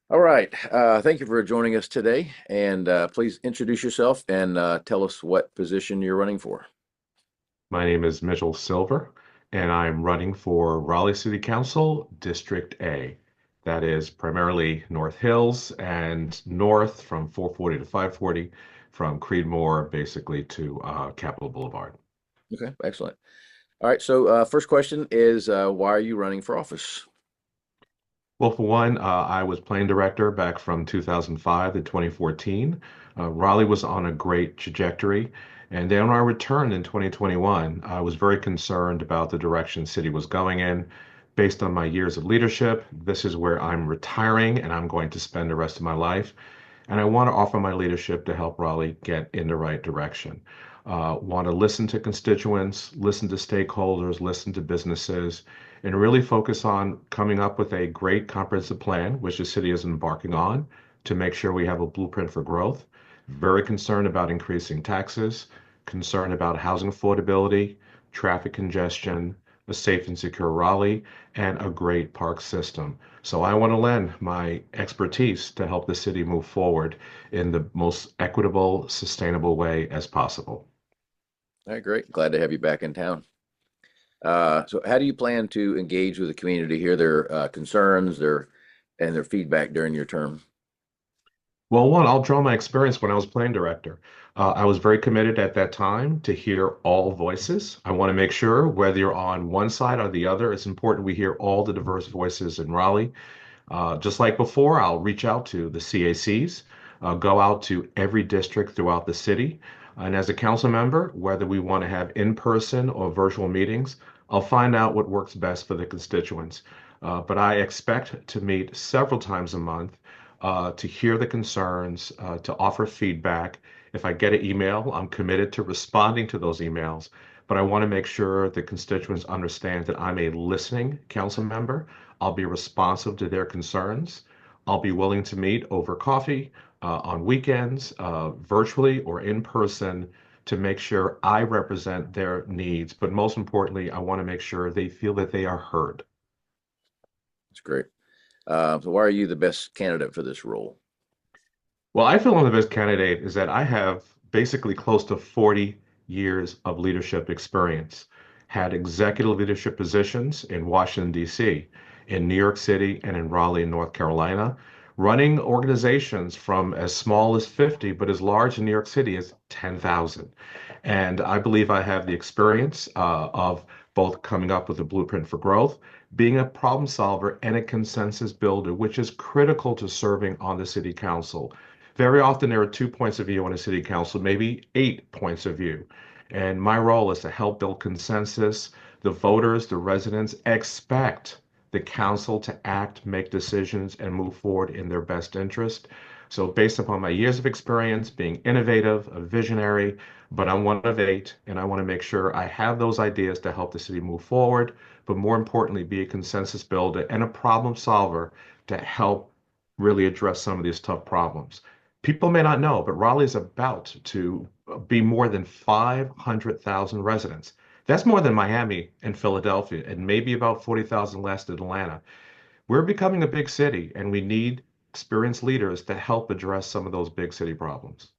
All right. Thank you for joining us today. And please introduce yourself and tell us what position you're running for. My name is Mitchell Silver, and I'm running for Raleigh City Council, District A. That is primarily North Hills and north from 440 to 540, from Creedmoor basically to Capitol Boulevard. Okay, excellent. All right. So, first question is why are you running for office? Well, for one, I was playing director back from 2005 to 2014. Raleigh was on a great trajectory. And then when I returned in 2021, I was very concerned about the direction city was going in. Based on my years of leadership, this is where I'm retiring and I'm going to spend the rest of my life. And I want to offer my leadership to help Raleigh get in the right direction. Want to listen to constituents, listen to stakeholders, listen to businesses, and really focus on coming up with a great comprehensive plan, which the city is embarking on, to make sure we have a blueprint for growth. Very concerned about increasing taxes, concerned about housing affordability, traffic congestion, a safe and secure Raleigh, and a great park system. So I want to lend my expertise to help the city move forward in the most equitable, sustainable way as possible. All right, great. Glad to have you back in town. So, how do you plan to engage with the community, hear their concerns, their feedback during your term? Well, one, I'll draw my experience when I was playing director. I was very committed at that time to hear all voices. I want to make sure whether you're on one side or the other, it's important we hear all the diverse voices in Raleigh. Just like before, I'll reach out to the CACs, go out to every district throughout the city. And as a council member, whether we want to have in-person or virtual meetings, I'll find out what works best for the constituents. But I expect to meet several times a month to hear the concerns, to offer feedback. If I get an email, I'm committed to responding to those emails. But I want to make sure the constituents understand that I'm a listening council member. I'll be responsive to their concerns. I'll be willing to meet over coffee, on weekends, virtually or in person to make sure I represent their needs. But most importantly, I want to make sure they feel that they are heard. That's great. So, why are you the best candidate for this role? Well, I feel I'm the best candidate is that I have basically close to 40 years of leadership experience, had executive leadership positions in Washington, D.C., in New York City, and in Raleigh, North Carolina, running organizations from as small as 50, but as large in New York City as 10,000. And I believe I have the experience of both coming up with a blueprint for growth, being a problem solver, and a consensus builder, which is critical to serving on the city council. Very often there are two points of view on a city council, maybe eight points of view. And my role is to help build consensus. The voters, the residents expect the council to act, make decisions, and move forward in their best interest. So, based upon my years of experience being innovative, a visionary, but I'm one of eight, and I want to make sure I have those ideas to help the city move forward, but more importantly, be a consensus builder and a problem solver to help really address some of these tough problems. People may not know, but Raleigh is about to be more than 500,000 residents. That's more than Miami and Philadelphia, and maybe about 40,000 less than Atlanta. We're becoming a big city, and we need experienced leaders to help address some of those big city problems.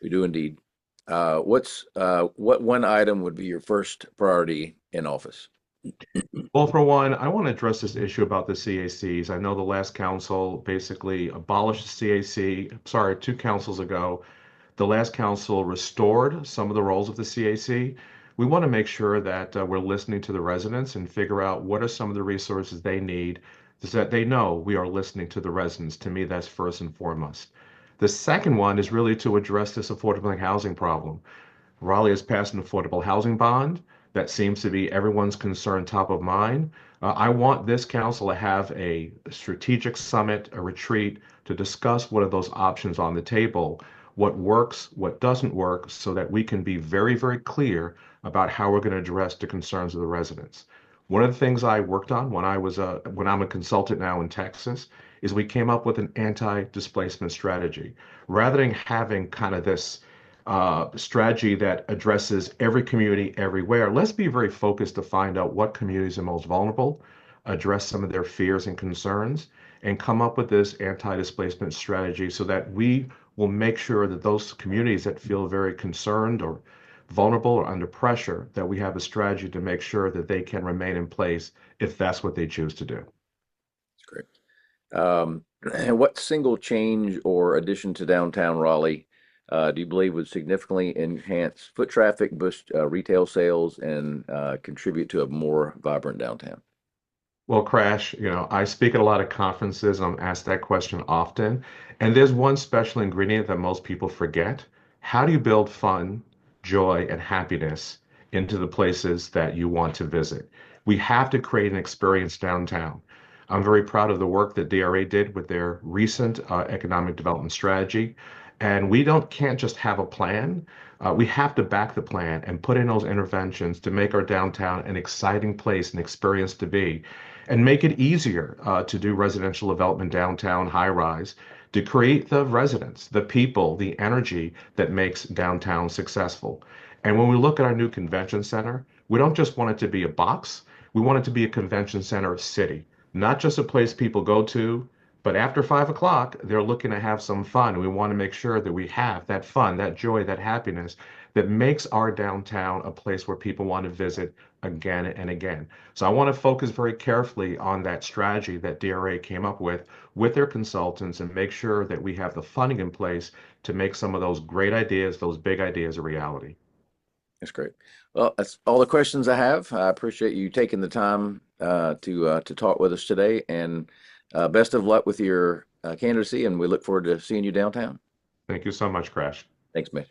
We do indeed. What one item would be your first priority in office? Well, for one, I want to address this issue about the CACs. I know the last council basically abolished the CAC. Sorry, two councils ago. The last council restored some of the roles of the CAC. We want to make sure that we're listening to the residents and figure out what are some of the resources they need so that they know we are listening to the residents. To me, that's first and foremost. The second one is really to address this affordable housing problem. Raleigh has passed an affordable housing bond. That seems to be everyone's concern top of mind. I want this council to have a strategic summit, a retreat to discuss what are those options on the table, what works, what doesn't work, so that we can be very, very clear about how we're going to address the concerns of the residents. One of the things I worked on when I'm a consultant now in Texas is we came up with an anti-displacement strategy. Rather than having kind of this strategy that addresses every community everywhere. Let's be very focused to find out what communities are most vulnerable. address some of their fears and concerns, and come up with this anti-displacement strategy so that we will make sure that those communities that feel very concerned or vulnerable or under pressure, that we have a strategy to make sure that they can remain in place if that's what they choose to do. That's great. And what single change or addition to downtown Raleigh do you believe would significantly enhance foot traffic, boost retail sales, and contribute to a more vibrant downtown? Well, Crash, I speak at a lot of conferences and I'm asked that question often. And there's one special ingredient that most people forget. How do you build fun, joy, and happiness into the places that you want to visit? We have to create an experience downtown. I'm very proud of the work that DRA did with their recent economic development strategy. And we don't can't just have a plan. We have to back the plan and put in those interventions to make our downtown an exciting place and experience to be and make it easier to do residential development downtown, high rise, to create the residents, the people, the energy that makes downtown successful. And when we look at our new convention center, we don't just want it to be a box, we want it to be a convention center city, not just a place people go to. But after 5 o'clock, they're looking to have some fun. We want to make sure that we have that fun, that joy, that happiness that makes our downtown a place where people want to visit again and again. So I want to focus very carefully on that strategy that DRA came up with their consultants and make sure that we have the funding in place to make some of those great ideas, those big ideas a reality. That's great. Well, that's all the questions I have. I appreciate you taking the time to talk with us today, and best of luck with your candidacy. And we look forward to seeing you downtown. Thank you so much, Crash. Thanks, Mitch.